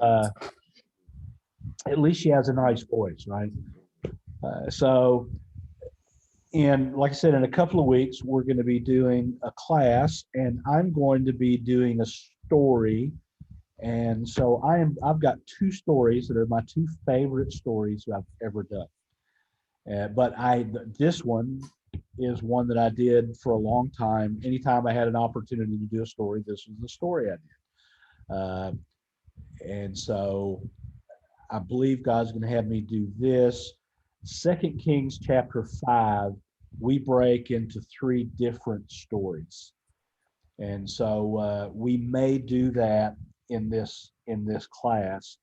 Uh, at least she has a nice voice, right? So, and like I said, in a couple of weeks, we're going to be doing a class, and I'm going to be doing a story. And so I've got two stories that are my two favorite stories I've ever done. But this one is one that I did for a long time. Anytime I had an opportunity to do a story, this was the story I did. And so I believe God's going to have me do this. 2 Kings chapter 5, we break into three different stories. And so we may do that in this class.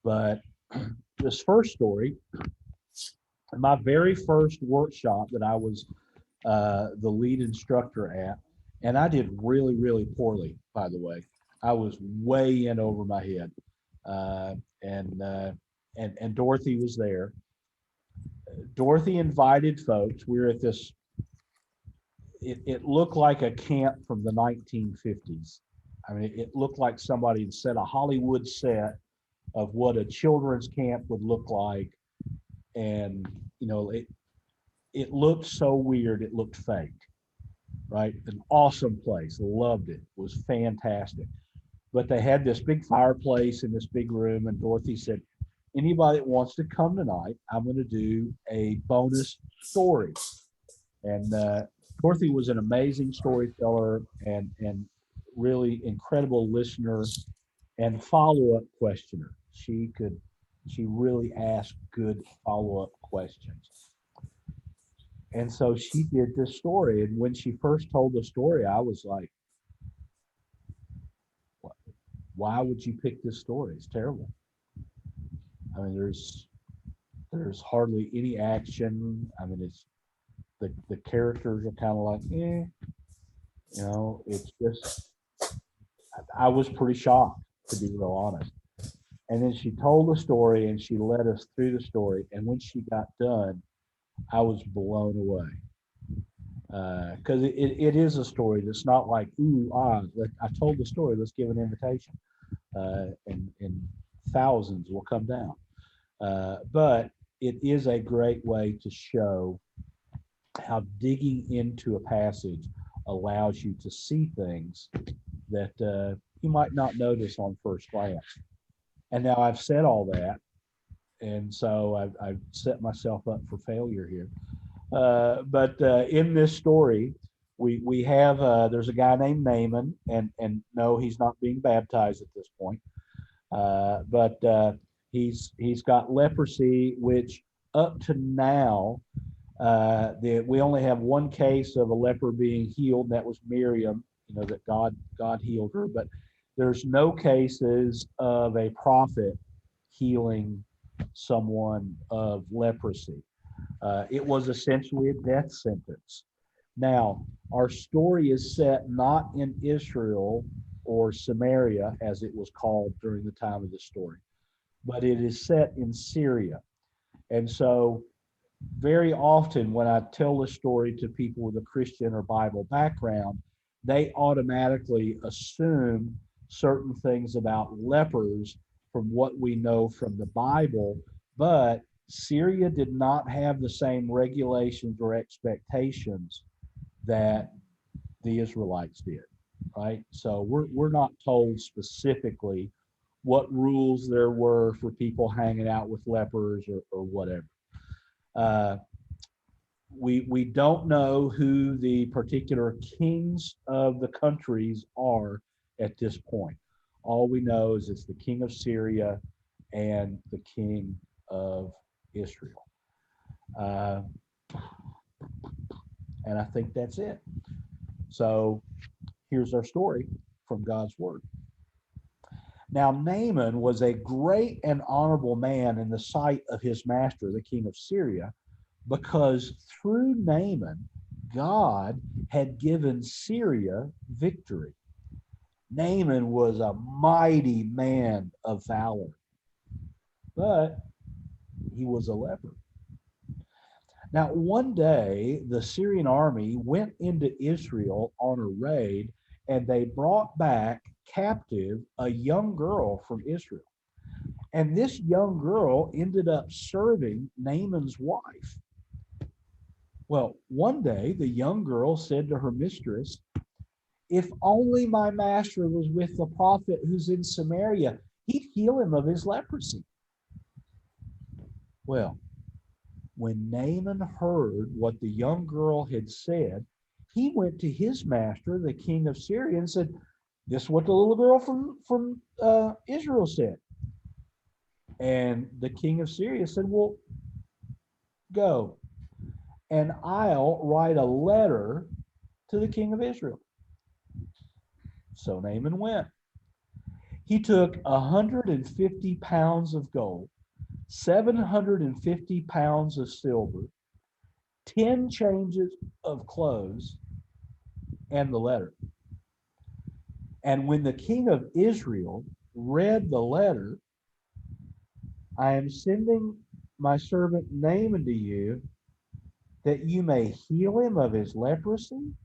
But this first story, my very first workshop that I was the lead instructor at, and I did really, really poorly, by the way. I was way in over my head. And Dorothy was there. Dorothy invited folks. We were at this, it looked like a camp from the 1950s. I mean, it looked like somebody had set a Hollywood set of what a children's camp would look like. And, it looked so weird, it looked fake, right? An awesome place. Loved it. It was fantastic. But they had this big fireplace in this big room, and Dorothy said, anybody that wants to come tonight, I'm going to do a bonus story. And Dorothy was an amazing storyteller and really incredible listener and follow-up questioner. She really asked good follow-up questions. And so she did this story. And when she first told the story, I was like, why would you pick this story? It's terrible. I mean, there's hardly any action. I mean, it's the characters are kind of like, it's just, I was pretty shocked, to be real honest. And then she told the story and she led us through the story. And when she got done, I was blown away. Because it is a story that's not like, I told the story, let's give an invitation. And thousands will come down. But it is a great way to show how digging into a passage allows you to see things that you might not notice on first glance. And now I've said all that, and so I've set myself up for failure here. But in this story, we have there's a guy named Naaman, and no, he's not being baptized at this point, but he's got leprosy, which up to now we only have one case of a leper being healed, and that was Miriam. That God healed her, but there's no cases of a prophet healing someone of leprosy. It was essentially a death sentence. Now, our story is set not in Israel or Samaria, as it was called during the time of the story, but it is set in Syria. And so, very often when I tell the story to people with a Christian or Bible background, they automatically assume certain things about lepers from what we know from the Bible, but Syria did not have the same regulations or expectations that the Israelites did, right? So we're not told specifically what rules there were for people hanging out with lepers or whatever. We don't know who the particular kings of the countries are at this point. All we know is it's the king of Syria and the king of Israel. And I think that's it. So here's our story from God's word. Now, Naaman was a great and honorable man in the sight of his master, the king of Syria, because through Naaman, God had given Syria victory. Naaman was a mighty man of valor, but he was a leper. Now, one day, the Syrian army went into Israel on a raid, and they brought back captive a young girl from Israel. And this young girl ended up serving Naaman's wife. Well, one day the young girl said to her mistress, "If only my master was with the prophet who's in Samaria, he'd heal him of his leprosy." Well, when Naaman heard what the young girl had said, he went to his master, the king of Syria, and said, "This is what the little girl from Israel said." And the king of Syria said, "Well, go, and I'll write a letter to the king of Israel." So Naaman went. He took 150 pounds of gold, 750 pounds of silver, 10 changes of clothes, and the letter. And when the king of Israel read the letter, "I am sending my servant Naaman to you that you may heal him of his leprosy,"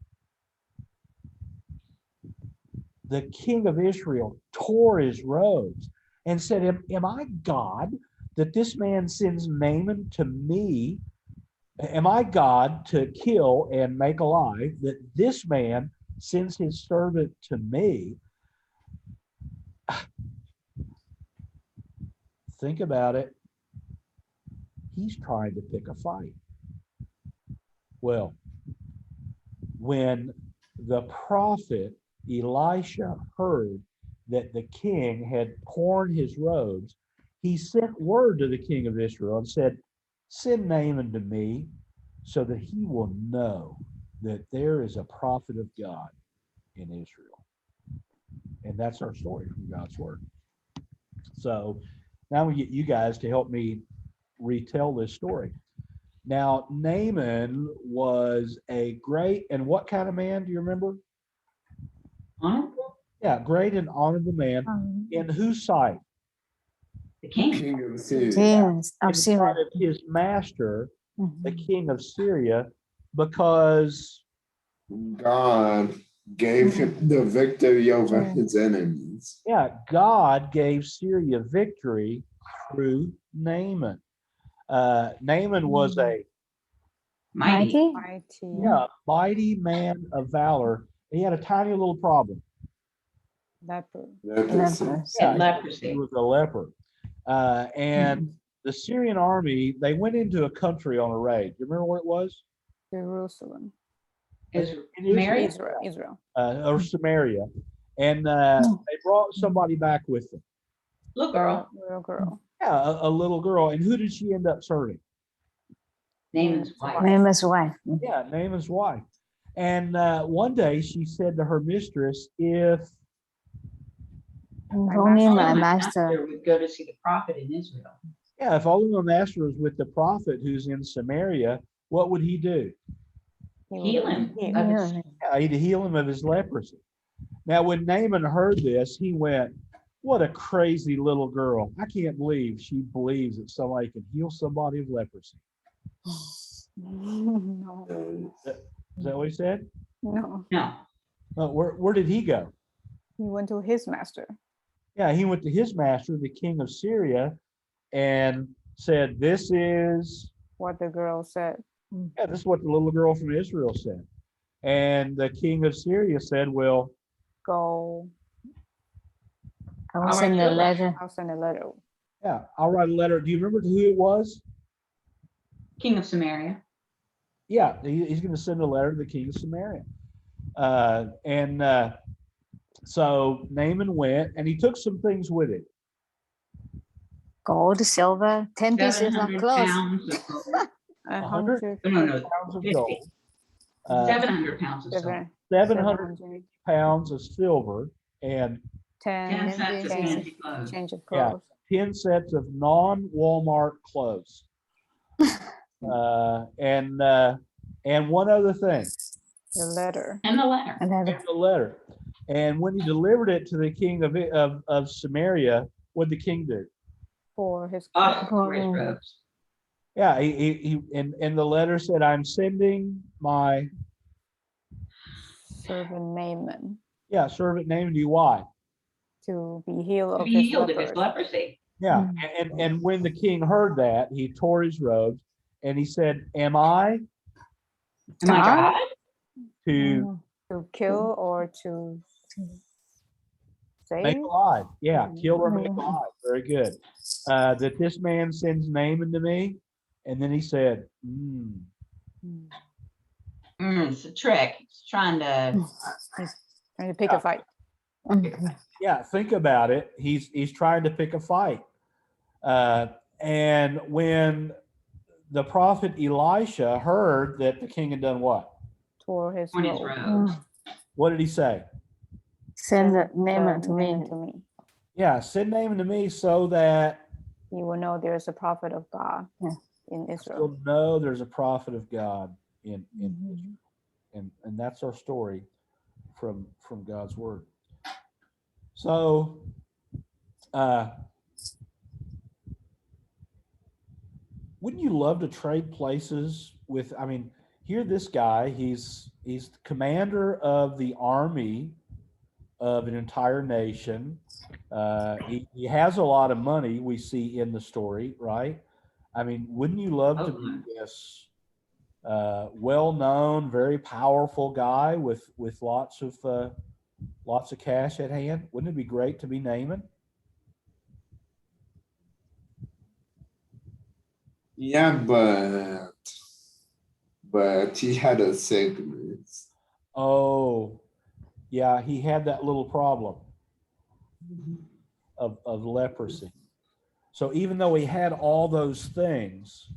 the king of Israel tore his robes and said, Am I God that this man sends Naaman to me? Am I God to kill and make alive that this man sends his servant to me?" Think about it. He's trying to pick a fight. Well, when the prophet Elisha heard that the king had torn his robes, he sent word to the king of Israel and said, "Send Naaman to me so that he will know that there is a prophet of God in Israel." And that's our story from God's word. So now we get you guys to help me retell this story. Now, Naaman was a great and what kind of man? Do you remember? Honorable? Yeah, great and honorable man. In whose sight? The king. King of Syria. Kings In of sight Syria. of his master, the Mhm. king of Syria, because God gave him the victory over Mm. his enemies. God gave Syria victory through Naaman. Naaman was a Mighty. mighty man of valor. He had a tiny little problem. Leper. Leprosy. Lepers. Yeah, Leprosy. he was a leper. And the Syrian army, they went into a country on a raid. You remember where it was? Jerusalem. Israel. In Israel. Israel. Or Samaria. And they brought somebody back with them. Little girl. Little girl. Yeah, a little girl. And who did she end up serving? Naaman's wife. Naaman's wife. Yeah, Naaman's wife. And one day she said to her mistress, "If Only my My master. would go to see the prophet in Israel. if only my master was with the prophet who's in Samaria, what would he do? Heal him. Yeah. Yeah, he'd heal him of his leprosy." Now, when Naaman heard this, he went, "What a crazy little girl. I can't believe she believes that somebody can heal somebody of leprosy." No. Is that what he said? No. No. Where did he go? He went to his master. Yeah, he went to his master, the king of Syria, and said, "This is What the girl said. this is what the little girl from Israel said." And the king of Syria said, "Well, Go. I will send a letter. I'll send a letter. yeah, I'll write a letter." Do you remember who it was? King of Samaria. Yeah, he's going to send a letter to the king of Samaria. So Naaman went, and he took some things with him. Gold, silver, 10 pieces of 700 clothes. pounds of gold. 100 No, no, pounds of 50. gold, 700 pounds of silver. 700 pounds of silver, and 10 10 sets of change, fancy clothes. change of Yeah. clothes. 10 sets of non-Walmart clothes. And one other thing, The letter. And the letter. And then the letter. And when he delivered it to the king of Samaria, what did the king do? For his Oh, clothes. for his robes. Yeah, he and the letter said, "I'm sending my..." Servant Naaman. Yeah, servant Naaman to you. Why? To be healed To of be his healed of his leprosy. leprosy. Yeah, and when the king heard that, he tore his robes and he said, "Am I Am I God? God? to To kill or to make save? alive? Yeah, kill or make Mhm. alive. Very good. That this man sends Naaman to me." And then he said, It's a trick. It's trying to. He's trying to pick a fight. yeah, think about it. He's trying to pick a fight. And when the prophet Elisha heard that the king had done what? Tore his On his robe. robes. What did he say? Send the Naaman to Naaman me. to me. Yeah, send Naaman to me so that You will know there is a prophet of God Yeah. in Israel. you'll know there's a prophet of God in Mhm. Israel. And that's our story from God's word. So wouldn't you love to trade places with, I mean, here this guy, he's the commander of the army of an entire nation. He has a lot of money, we see in the story, right? I mean, wouldn't you love to be this well-known, very powerful guy with lots of cash at hand? Wouldn't it be great to be Naaman? Yeah, but he had a sickness. Oh, yeah, he had that little problem of leprosy. So even though he had all those things,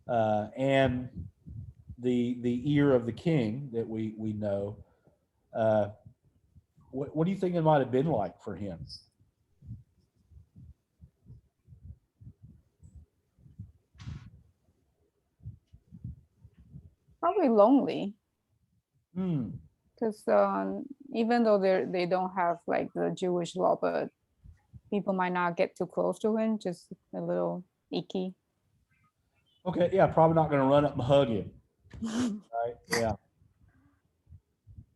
and the ear of the king that we know, what do you think it might have been like for him? Probably lonely. Hmm. Because even though they don't have like the Jewish law, but people might not get too close to him, just a little icky. Okay, yeah, probably not going to run up and hug him, right? Yeah.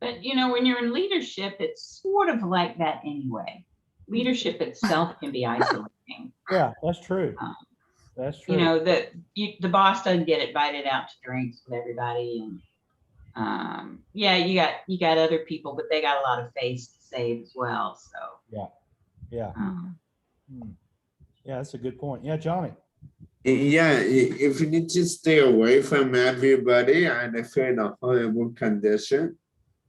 But when you're in leadership, it's sort of like that anyway. Leadership itself can be isolating. Yeah, that's true. Um, That's true. The boss doesn't get invited out to drinks with everybody, and you got other people, but they got a lot of face to save as well. So Yeah. Yeah, that's a good point. Yeah, Johnny. Yeah, if you need to stay away from everybody and if you're in a horrible condition,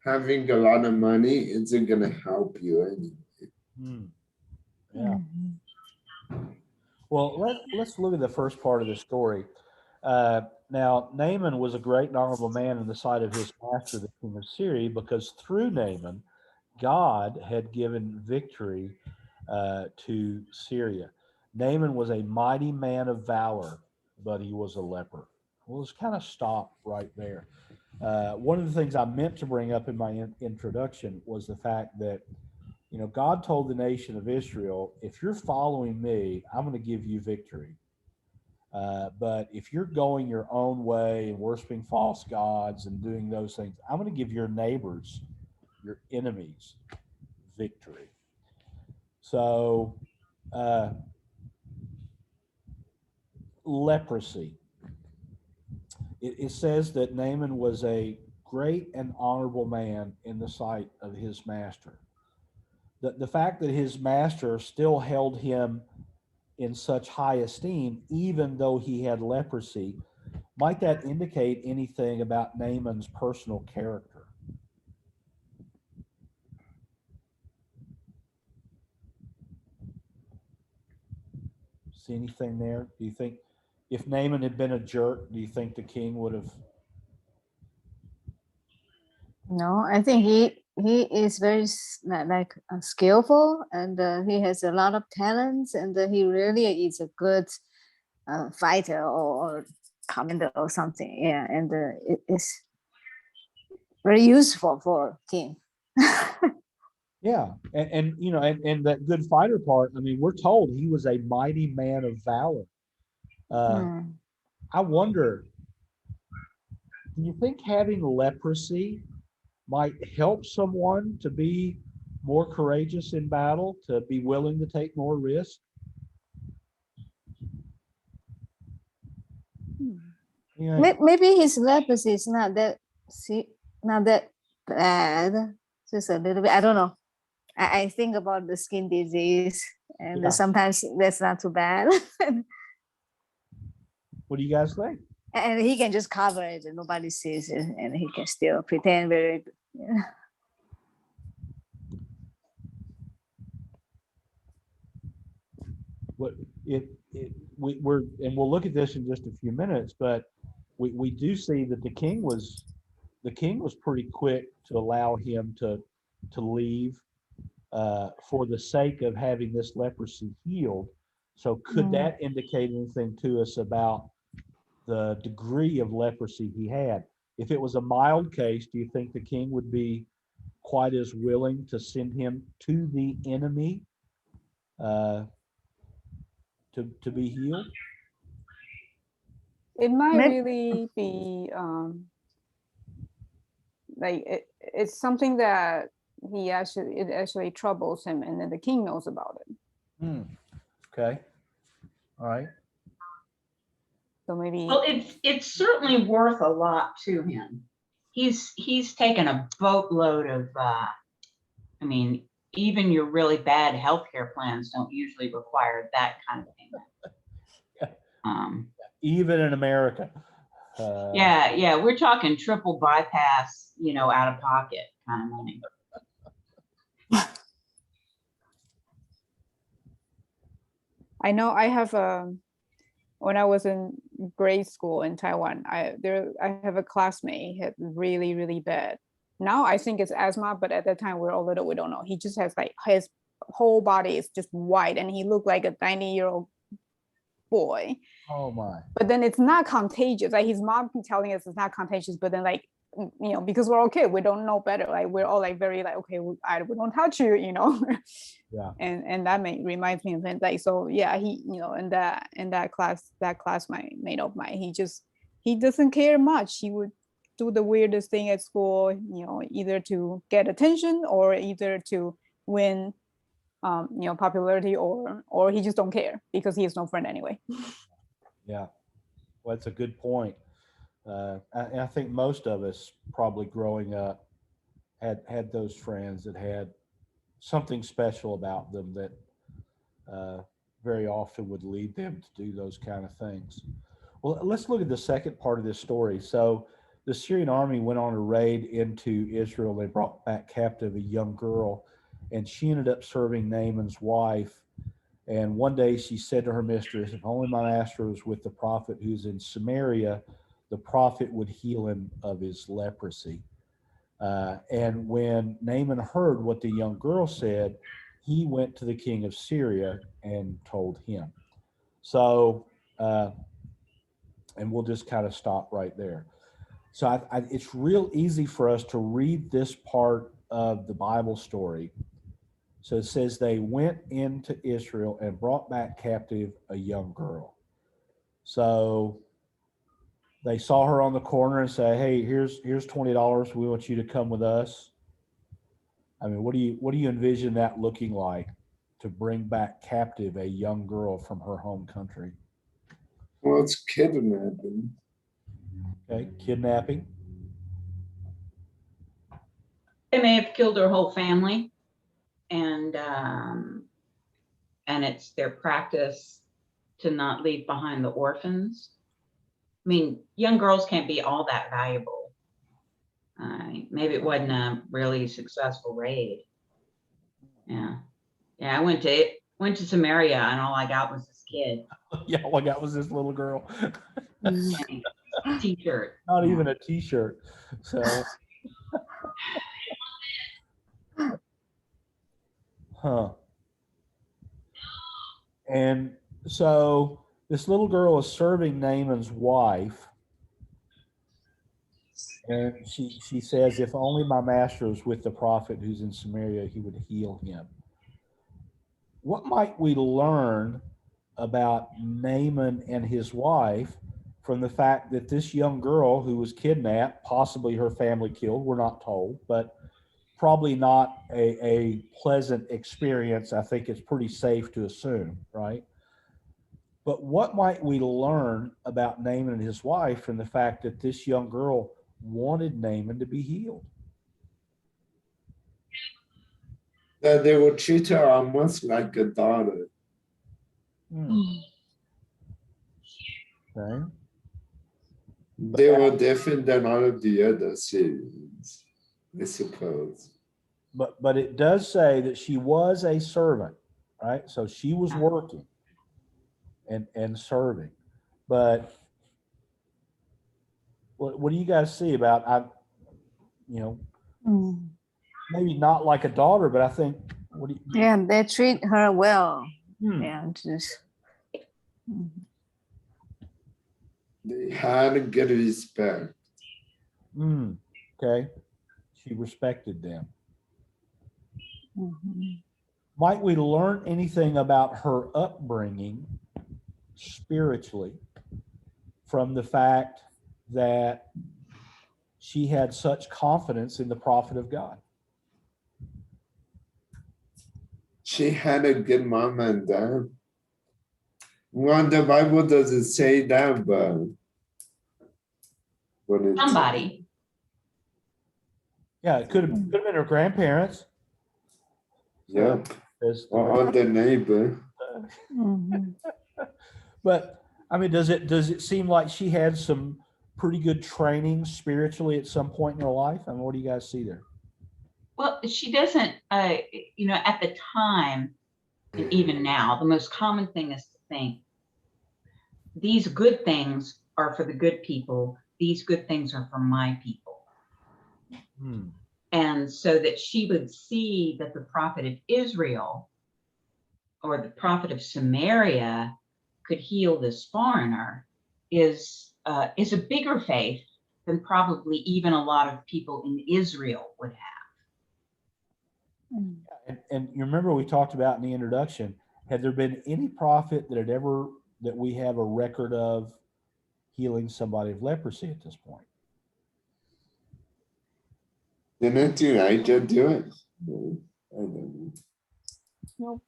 having a lot of money isn't gonna help you anyway. Yeah. Well, let's look at the first part of the story. Now, Naaman was a great and honorable man in the sight of his master, the king of Syria, because through Naaman, God had given victory to Syria. Naaman was a mighty man of valor, but he was a leper. Well, let's kind of stop right there. One of the things I meant to bring up in my introduction was the fact that God told the nation of Israel, if you're following me, I'm going to give you victory. But if you're going your own way and worshiping false gods and doing those things, I'm going to give your neighbors, your enemies, victory. So, leprosy. It says that Naaman was a great and honorable man in the sight of his master. The fact that his master still held him in such high esteem, even though he had leprosy, might that indicate anything about Naaman's personal character? See anything there? Do you think if Naaman had been a jerk, do you think the king would have? No, I think he is very skillful, and he has a lot of talents, and he really is a good fighter or commander or something. Yeah, and it is very useful for king. Yeah, and that good fighter part. I mean, we're told he was a mighty man of valor. I wonder, do you think having leprosy might help someone to be more courageous in battle, to be willing to take more risk? Yeah. Maybe his leprosy is not that not that bad. Just a little bit. I don't know. I think about the skin disease, and Yeah. sometimes that's not too bad. What do you guys think? And he can just cover it and nobody sees it, and he can still pretend very. Yeah. What we're and we'll look at this in just a few minutes, but we do see that the king was pretty quick to allow him to leave for the sake of having this leprosy healed. So could that indicate anything to us about the degree of leprosy he had? If it was a mild case, do you think the king would be quite as willing to send him to the enemy uh, to be healed? It might Maybe, really be like it's something that it actually troubles him, and then the king knows about it. Okay. All right. So maybe. Well, it's certainly worth a lot to him. He's taken a boatload of I mean, even your really bad healthcare plans don't usually require that kind of payment. Even in America. Yeah, we're talking triple bypass, out of pocket kind of money. I know I have when I was in grade school in Taiwan, I have a classmate had really, really bad. Now I think it's asthma, but at that time we're all little, we don't know. He just has like his whole body is just white and he looked like a 90-year-old boy. Oh my. But then it's not contagious. Like his mom keeps telling us it's not contagious, but then like, because we're all kids, we don't know better. Like we're all like very like, okay, we don't touch you, Yeah. And that reminds me of him. Like, so yeah, he, in that classmate of mine, he doesn't care much. He would do the weirdest thing at school, either to get attention or either to win, popularity, or he just don't care because he has no friend anyway. Yeah. Well, that's a good point. I think most of us probably growing up had those friends that had something special about them that very often would lead them to do those kind of things. Well, let's look at the second part of this story. So the Syrian army went on a raid into Israel. They brought back captive a young girl, and she ended up serving Naaman's wife. And one day she said to her mistress, if only my master was with the prophet who's in Samaria, the prophet would heal him of his leprosy. And when Naaman heard what the young girl said, he went to the king of Syria and told him. So, and we'll just kind of stop right there. So it's real easy for us to read this part of the Bible story. So it says they went into Israel and brought back captive a young girl. So they saw her on the corner and say, hey, here's $20. We want you to come with us. I mean, what do you envision that looking like, to bring back captive a young girl from her home country? Well, it's kidnapping. Okay, kidnapping. They may have killed her whole family, and it's their practice to not leave behind the orphans. I mean, young girls can't be all that valuable. Maybe it wasn't a really successful raid. Yeah, I went to Samaria, and all I got was this kid. Yeah, all I got was this little girl. T-shirt. Not even a T-shirt. So, And so this little girl is serving Naaman's wife. And she says, if only my master was with the prophet who's in Samaria, he would heal him. What might we learn about Naaman and his wife from the fact that this young girl who was kidnapped, possibly her family killed, we're not told, but probably not a pleasant experience. I think it's pretty safe to assume, right? But what might we learn about Naaman and his wife from the fact that this young girl wanted Naaman to be healed? That they would treat her almost like a daughter. Okay. They were different than all of the other series, I suppose. But it does say that she was a servant, right? So she was working and serving. But what do you guys see about maybe not like a daughter, but I think Yeah, they treat her well. Hmm. Yeah, just. They had a good respect. Okay. She respected them. Mhm. Might we learn anything about her upbringing spiritually from the fact that she had such confidence in the prophet of God? She had a good mom and dad. Well, the Bible doesn't say that, but what it Somebody. Yeah, it could have been her grandparents. Yep. As the Or the neighbor. Mhm. But I mean, does it seem like she had some pretty good training spiritually at some point in her life? I mean, what do you guys see there? Well, she doesn't, at the time, and even now, the most common thing is to think these good things are for the good people. These good things are for my people. And so that she would see that the prophet of Israel or the prophet of Samaria could heal this foreigner is a bigger faith than probably even a lot of people in Israel would have. And you remember we talked about in the introduction, had there been any prophet that we have a record of healing somebody of leprosy at this point? Didn't Elijah do it? No, I don't know.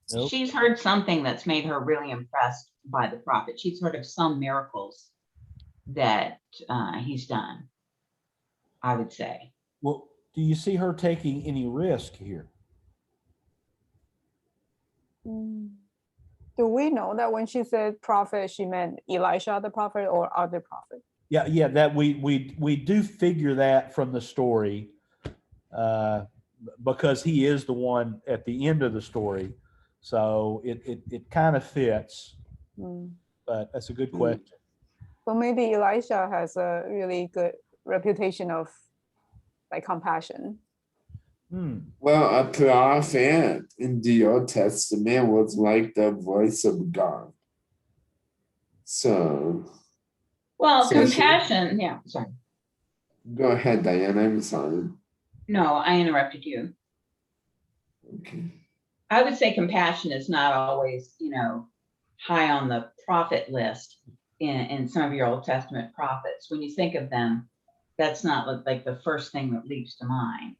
Nope. She's heard something that's made her really impressed by the prophet. She's heard of some miracles that he's done, I would say. Well, do you see her taking any risk here? Do we know that when she said prophet, she meant Elisha the prophet or other prophet? Yeah, that we do figure that from the story, because he is the one at the end of the story, so it kind of fits. But that's a good question. But maybe Elisha has a really good reputation of like compassion. Well, a prophet in the Old Testament was like the voice of God. So. Well, compassion, yeah, sorry. Go ahead, Diane, I'm sorry. No, I interrupted you. Okay. I would say compassion is not always, high on the prophet list in some of your Old Testament prophets. When you think of them, that's not like the first thing that leaps to mind.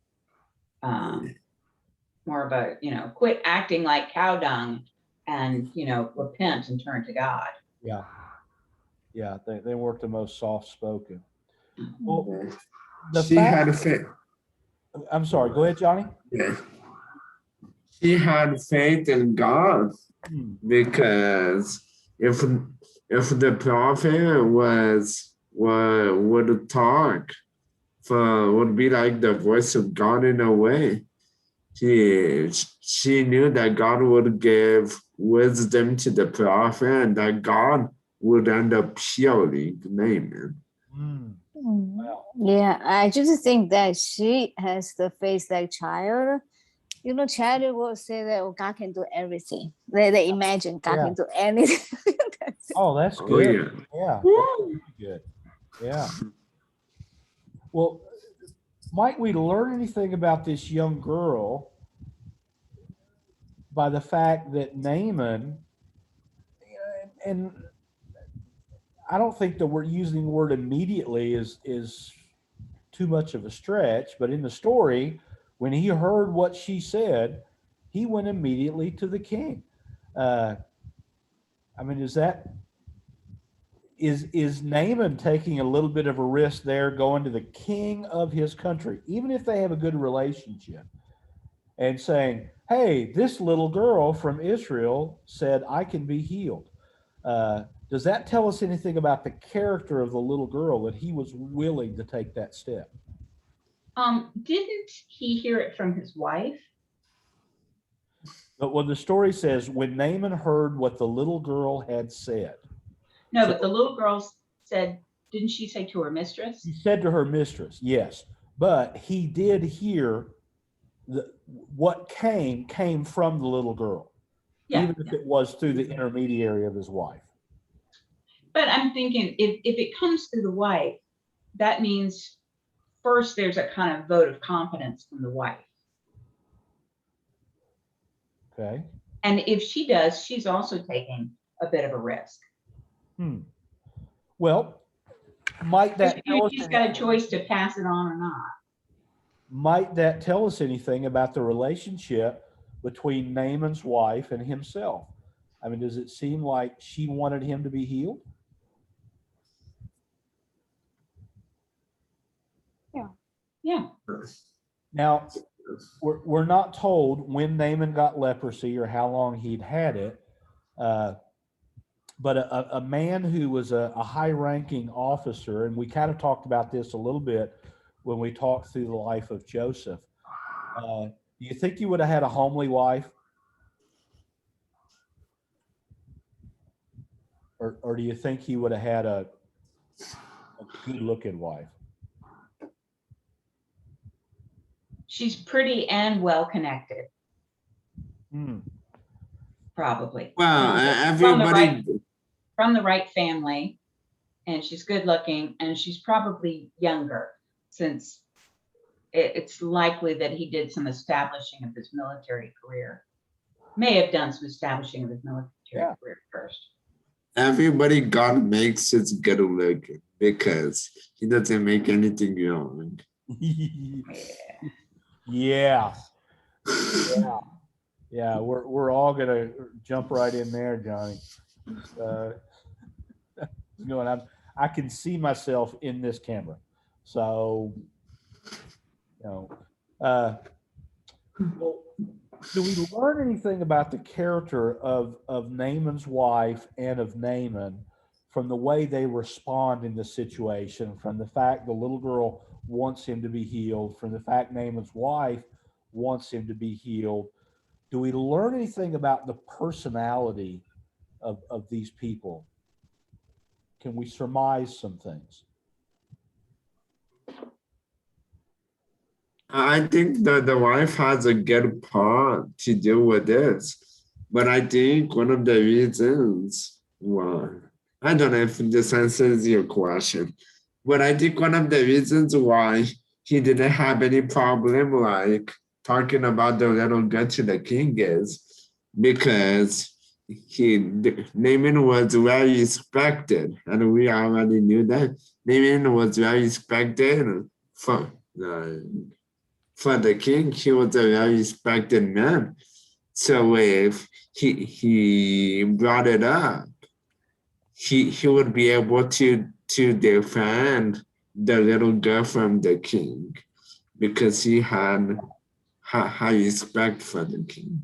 More of a, quit acting like cow dung and, repent and turn to God. Yeah, they weren't the most soft-spoken. Well, she had faith. I'm sorry, go ahead, Johnny. Yeah. She had faith in God because if the prophet would talk, would be like the voice of God in a way. She knew that God would give wisdom to the prophet and that God would end up healing Naaman. Wow. Yeah, I just think that she has the face like child. Child will say that God can do everything. They imagine God can do anything. That's good. Yeah, that's really good. Yeah. Well, might we learn anything about this young girl by the fact that Naaman, and I don't think that we're using the word immediately is too much of a stretch, but in the story, when he heard what she said, he went immediately to the king. Uh, I mean, is Naaman taking a little bit of a risk there, going to the king of his country, even if they have a good relationship, and saying, "Hey, this little girl from Israel said I can be healed." Does that tell us anything about the character of the little girl that he was willing to take that step? Didn't he hear it from his wife? But when the story says, when Naaman heard what the little girl had said, No, So- but the little girl said, didn't she say to her mistress? he said to her mistress, yes, but he did hear what came from the little girl, Yeah, even if it was through the intermediary of his wife. but I'm thinking if it comes through the wife, that means first there's a kind of vote of confidence from the wife. Okay. And if she does, she's also taking a bit of a risk. Well, might that tell us She's got a choice to pass it on or not. might that tell us anything about the relationship between Naaman's wife and himself? I mean, does it seem like she wanted him to be healed? Yeah. Now, we're not told when Naaman got leprosy or how long he'd had it, but a man who was a high-ranking officer, and we kind of talked about this a little bit when we talked through the life of Joseph. Do you think he would have had a homely wife? Or do you think he would have had a good-looking wife? She's pretty and well connected, probably. Well, From everybody, from the right family, and she's good looking, and she's probably younger, since it's likely that he did some establishing of his military career. May have done some establishing of his military career first. everybody God makes is good looking because he doesn't make anything wrong. Yeah. Yeah, we're all gonna jump right in there, Johnny. I can see myself in this camera, so well, do we learn anything about the character of Naaman's wife and of Naaman from the way they respond in the situation, from the fact the little girl wants him to be healed, from the fact Naaman's wife wants him to be healed? Do we learn anything about the personality of these people? Can we surmise some things? I think that the wife has a good part to do with this, but I think one of the reasons why, I don't know if this answers your question, but I think one of the reasons why he didn't have any problem like talking about the little girl to the king is because Naaman was well respected, and we already knew that Naaman was well respected for the king. He was a very respected man. So if he brought it up, he would be able to defend the little girl from the king because he had high respect for the king.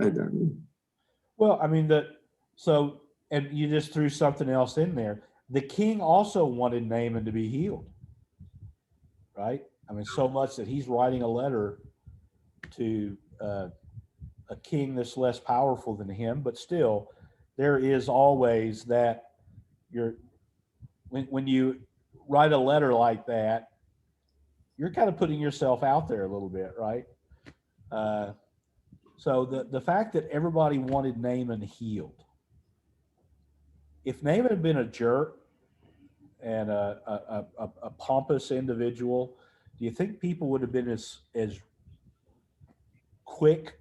I don't know. Well, I mean, and you just threw something else in there. The king also wanted Naaman to be healed, right? I mean, so much that he's writing a letter to a king that's less powerful than him, but still, there is always that when you write a letter like that, you're kind of putting yourself out there a little bit, right? So the fact that everybody wanted Naaman healed, if Naaman had been a jerk and a pompous individual, do you think people would have been as quick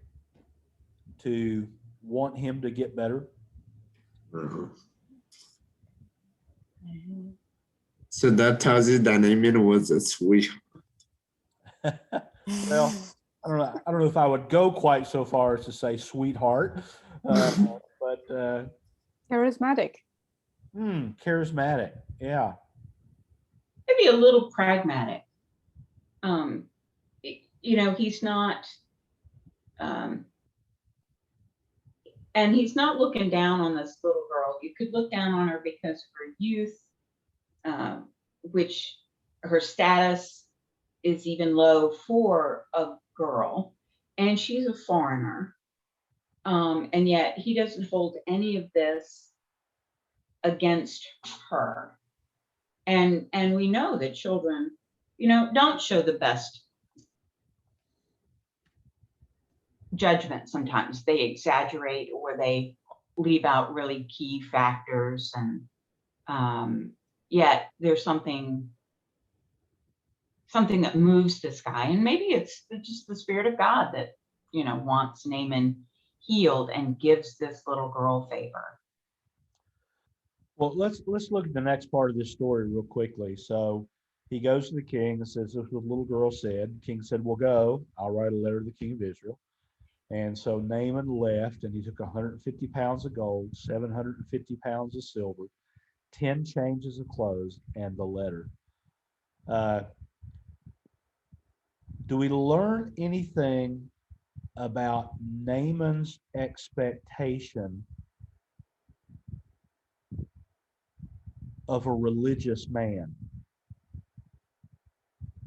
to want him to get better? Uh-huh. So that tells you that Naaman was a sweetheart. Well, I don't know if I would go quite so far as to say sweetheart, but Charismatic. charismatic. Yeah. Maybe a little pragmatic. You know, he's not, and he's not looking down on this little girl. You could look down on her because of her youth, which her status is even low for a girl, and she's a foreigner. And yet he doesn't hold any of this against her. And we know that children, you know, don't show the best judgment sometimes. They exaggerate or they leave out really key factors, and yet there's something that moves this guy, and maybe it's just the Spirit of God that, you know, wants Naaman healed and gives this little girl favor. Well, let's look at the next part of this story real quickly. So he goes to the king and says, "This is what the little girl said." The king said, "Well, go. I'll write a letter to the king of Israel." And so Naaman left, and he took 150 pounds of gold, 750 pounds of silver, 10 changes of clothes, and the letter. Do we learn anything about Naaman's expectation of a religious man?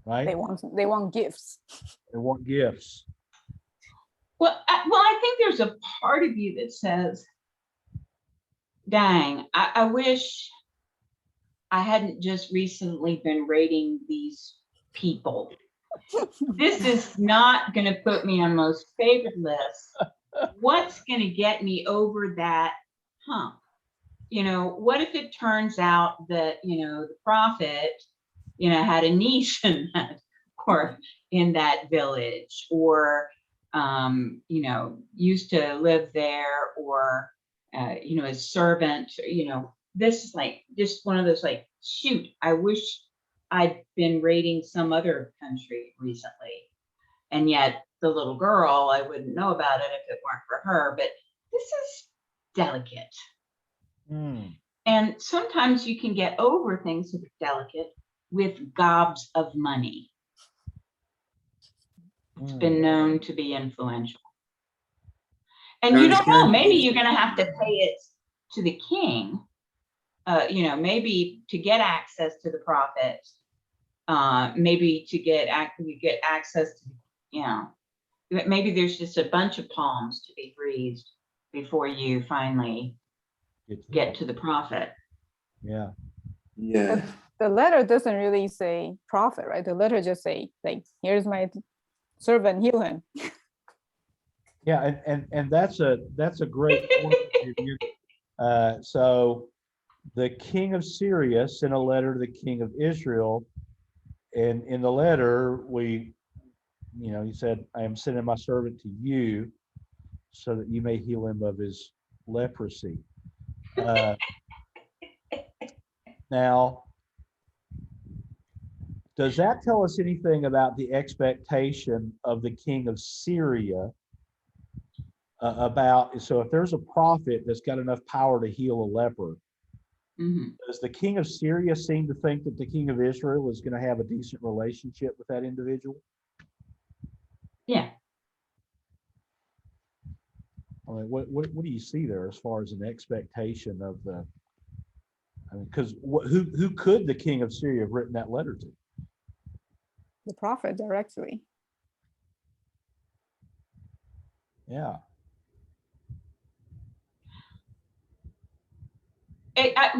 Right? They want gifts. They want gifts. Well, I think there's a part of you that says, dang, I wish I hadn't just recently been rating these people. This is not going to put me on most favored list. What's going to get me over that hump? You know, what if it turns out that, you know, the prophet, you know, had a niece in that, or in that village, or, you know, used to live there, or, you know, his servant, you know, this is like just one of those, like, shoot, I wish I'd been raiding some other country recently. And yet the little girl, I wouldn't know about it if it weren't for her, but this is delicate. And sometimes you can get over things that are delicate with gobs of money. It's been known to be influential. And you don't know, maybe you're going to have to pay it to the king, you know, maybe to get access to the prophet, maybe to get access to, you know, maybe there's just a bunch of palms to be breathed before you finally get to the prophet. Yeah. Yeah. The letter doesn't really say prophet, right? The letter just say, like, here's my servant, heal him. Yeah, and that's a great point. So the king of Syria sent a letter to the king of Israel, and in the letter he said, "I am sending my servant to you so that you may heal him of his leprosy." Now, does that tell us anything about the expectation of the king of Syria so if there's a prophet that's got enough power to heal a leper, does the king of Syria seem to think that the king of Israel is going to have a decent relationship with that individual? Yeah. I mean, what do you see there as far as an expectation of the? I mean, because who could the king of Syria have written that letter to? The prophet directly. Yeah.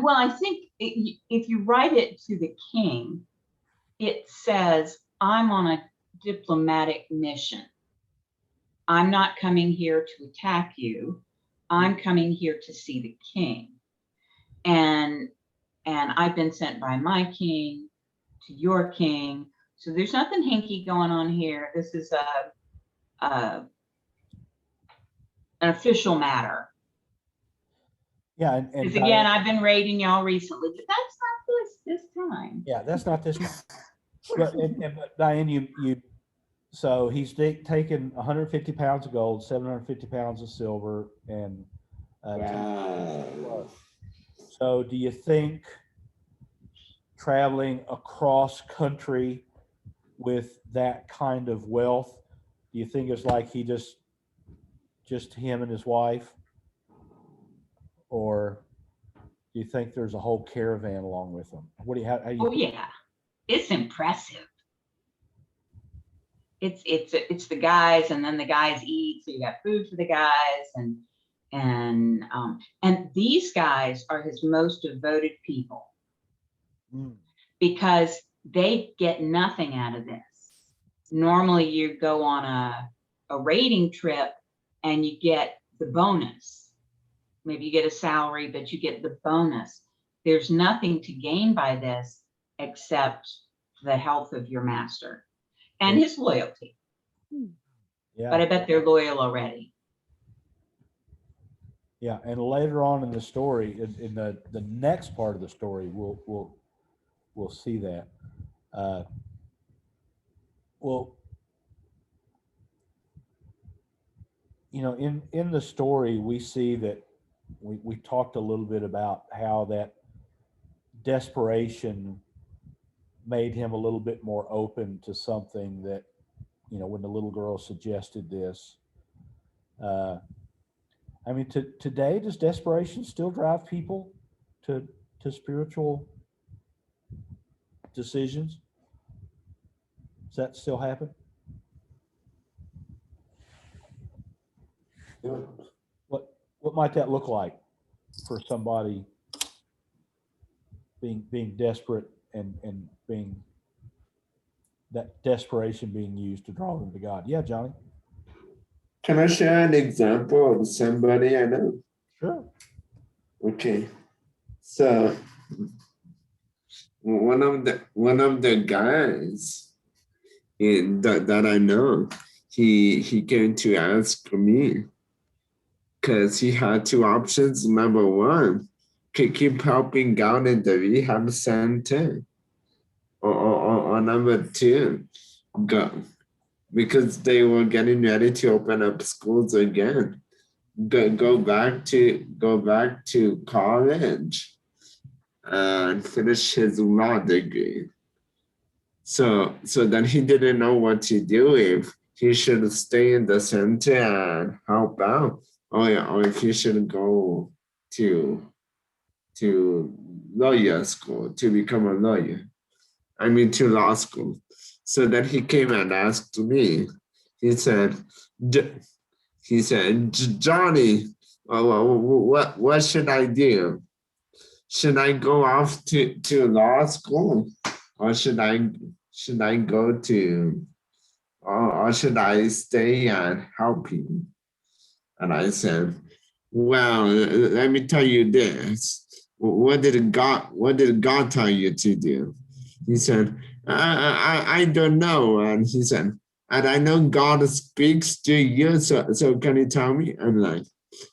Well, I think if you write it to the king, it says, I'm on a diplomatic mission. I'm not coming here to attack you. I'm coming here to see the king. And I've been sent by my king to your king. So there's nothing hinky going on here. This is an official matter. Yeah, because again, I've been raiding y'all recently, but that's not this. this time. Yeah, that's not this. But, but Diane, so he's taken 150 pounds of gold, 750 pounds of silver, and Wow. so do you think traveling across country with that kind of wealth, do you think it's like he just him and his wife? Or do you think there's a whole caravan along with him? What do you, how you? Oh yeah, it's impressive. It's the guys, and then the guys eat, so you got food for the guys, and these guys are his most devoted people because they get nothing out of this. Normally you go on a raiding trip and you get the bonus. Maybe you get a salary, but you get the bonus. There's nothing to gain by this except the health of your master and his loyalty. Yeah. But I bet they're loyal already. Yeah, and later on in the story, in the next part of the story, we'll see that. Well, you know, in the story, we see that we talked a little bit about how that desperation made him a little bit more open to something that, you know, when the little girl suggested this. I mean, today, does desperation still drive people to spiritual decisions? Does that still happen? What might that look like for somebody being desperate and being that desperation being used to draw them to God? Yeah, Johnny. Can I share an example of somebody I know? Sure. Okay. So one of the guys that I know, he came to ask me because he had two options. Number one, could keep helping God in the rehab center, or number two, go, because they were getting ready to open up schools again. Go back to college and finish his law degree. So then he didn't know what to do, if he should stay in the center and help out, or if he should go to lawyer school to become a lawyer. I mean, to law school. So then he came and asked me. He said, Johnny, what should I do? Should I go off to law school, or should I go to, or should I stay and help you? And I said, well, let me tell you this. What did God tell you to do? He said, I don't know. And he said, and I know God speaks to you, so can you tell me? I'm like,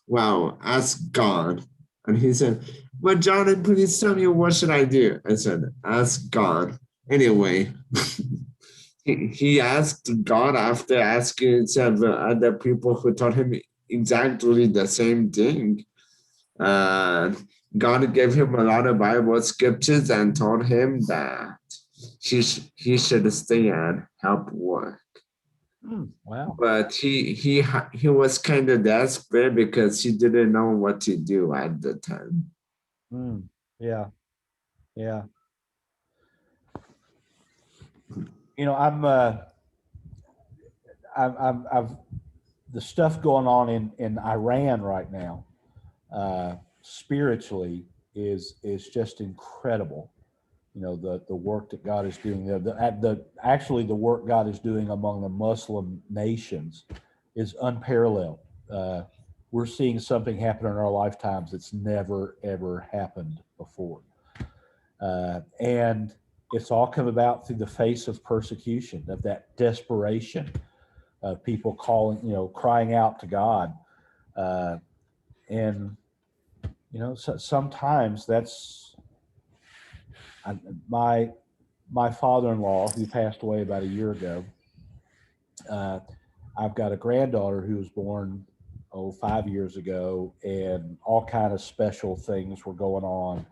well, ask God. And he said, but Johnny, please tell me, what should I do? I said, ask God. Anyway, he asked God after asking several other people who told him exactly the same thing. God gave him a lot of Bible scriptures and told him that he should stay and help work. Wow. But he was kind of desperate because he didn't know what to do at the time. Yeah. Yeah. You know, I've the stuff going on in Iran right now, spiritually is just incredible. You know, the work that God is doing there. Actually the work God is doing among the Muslim nations is unparalleled. We're seeing something happen in our lifetimes that's never ever happened before, and it's all come about through the face of persecution, of that desperation of people crying out to God, and you know, so sometimes that's, my father-in-law, who passed away about a year ago, I've got a granddaughter who was born 5 years ago, and all kind of special things were going on.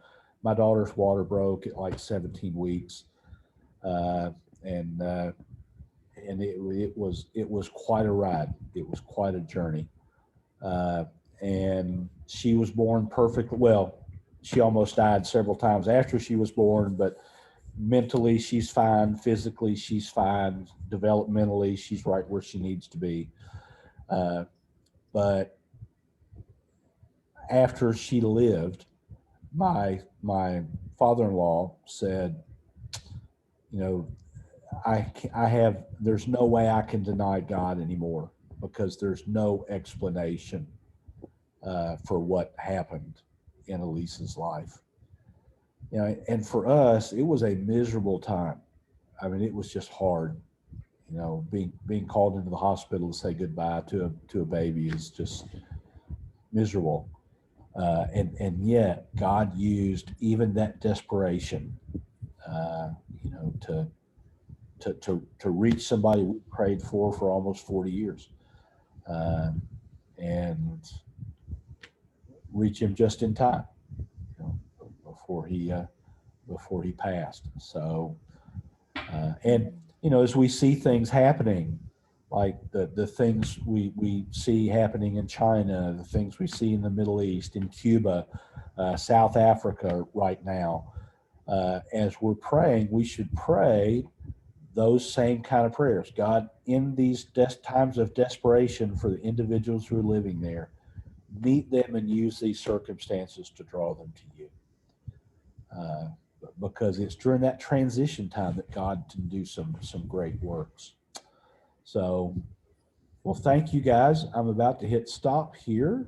My daughter's water broke at like 17 weeks, and it was quite a ride. It was quite a journey, and she was born perfectly well. She almost died several times after she was born, but mentally she's fine, physically she's fine, developmentally she's right where she needs to be. But after she lived, my father-in-law said, you know, there's no way I can deny God anymore, because there's no explanation for what happened in Elisa's life. You know, and for us, it was a miserable time. I mean, it was just hard. You know, being called into the hospital to say goodbye to a baby is just miserable. And yet God used even that desperation, you know, to reach somebody we prayed for almost 40 years, and reach him just in time, you know, before he passed. So, and you know, as we see things happening, like the things we see happening in China, the things we see in the Middle East, in Cuba, South Africa right now, as we're praying, we should pray those same kind of prayers. God, in these times of desperation for the individuals who are living there, meet them and use these circumstances to draw them to you. Because it's during that transition time that God can do some great works. So, well, thank you guys. I'm about to hit stop here.